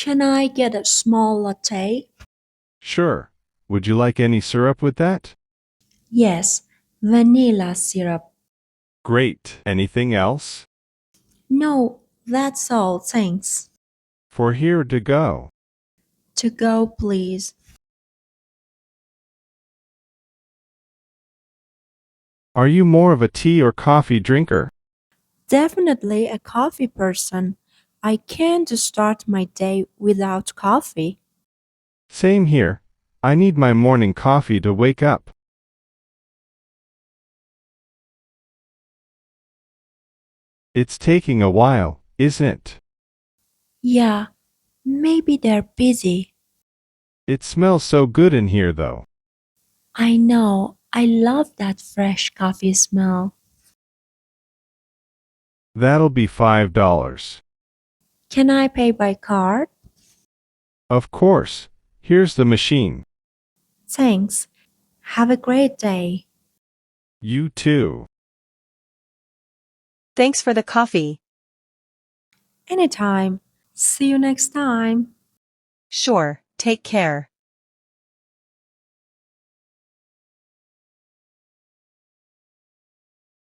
Can I get a small latte? Sure. Would you like any syrup with that? Yes, vanilla syrup. Great. Anything else? No, that's all, thanks. For here to go. To go, please. Are you more of a tea or coffee drinker? Definitely a coffee person. I can't start my day without coffee. Same here. I need my morning coffee to wake up. It's taking a while, isn't it? Yeah, maybe they're busy. It smells so good in here, though. I know, I love that fresh coffee smell. That'll be $5. Can I pay by card? Of course. Here's the machine. Thanks. Have a great day. You too. Thanks for the coffee. Anytime. See you next time. Sure, take care.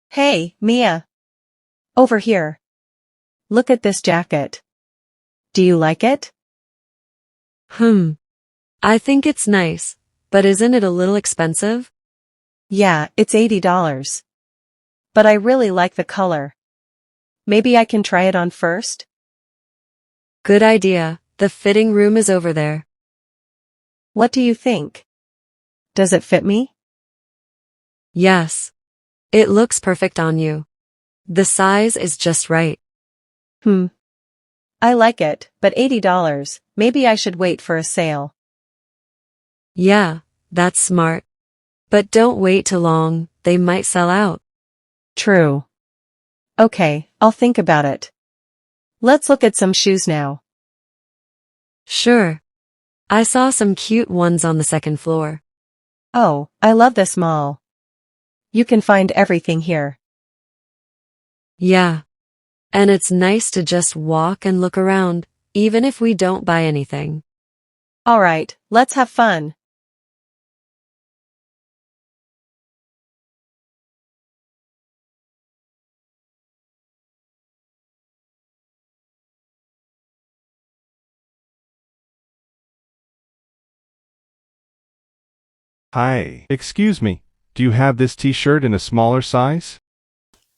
Hey, Mia. Over here. Look at this jacket. Do you like it? I think it's nice, but isn't it a little expensive? Yeah, it's $80. But I really like the color. Maybe I can try it on first? Good idea. The fitting room is over there. What do you think? Does it fit me? Yes. It looks perfect on you. The size is just right. I like it, but $80, maybe I should wait for a sale. Yeah, that's smart. But don't wait too long, they might sell out. True. Okay, I'll think about it. Let's look at some shoes now. Sure. I saw some cute ones on the second floor. Oh, I love this mall. You can find everything here. Yeah. And it's nice to just walk and look around, even if we don't buy anything. All right, let's have fun. Hi. Excuse me. Do you have this t-shirt in a smaller size?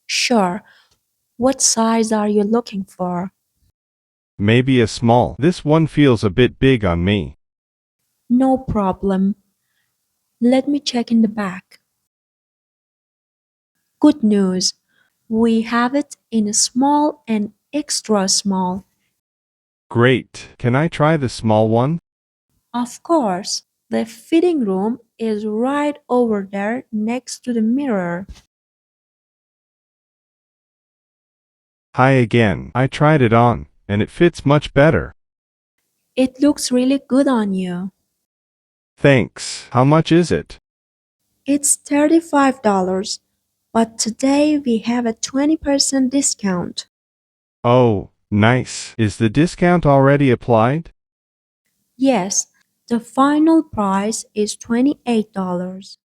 Sure. What size are you looking for? Maybe a small. This one feels a bit big on me. No problem. Let me check in the back. Good news. We have it in a small and extra small. Great. Can I try the small one? Of course, the fitting room is right over there next to the mirror. Hi again. I tried it on, and it fits much better. It looks really good on you. Thanks. How much is it? It's $35, but today we have a 20% discount. Oh, nice. Is the discount already applied? Yes, the final price is $28.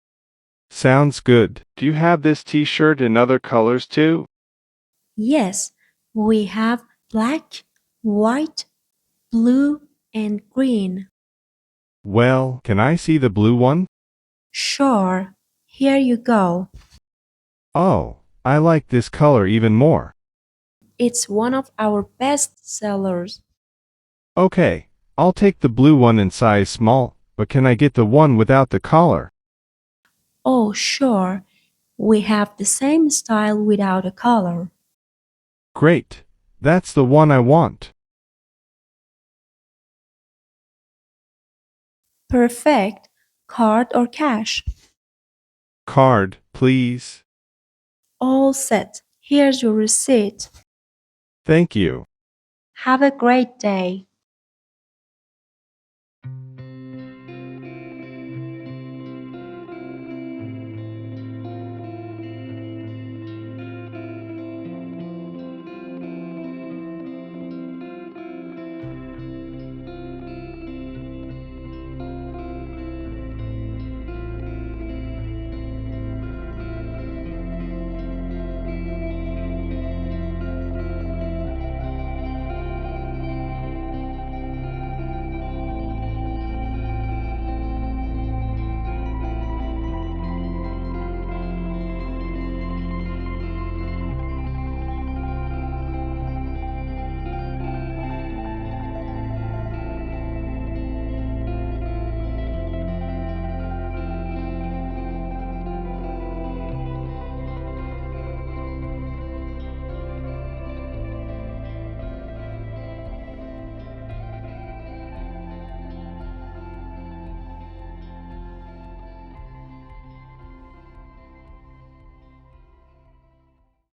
Sounds good. Do you have this t-shirt in other colors too? Yes, we have black, white, blue, and green. Well, can I see the blue one? Sure, here you go. Oh, I like this color even more. It's one of our best sellers. Okay, I'll take the blue one in size small, but can I get the one without the collar? Oh, sure, we have the same style without a collar. Great. That's the one I want. Perfect. Card or cash? Card, please. All set. Here's your receipt. Thank you. Have a great day.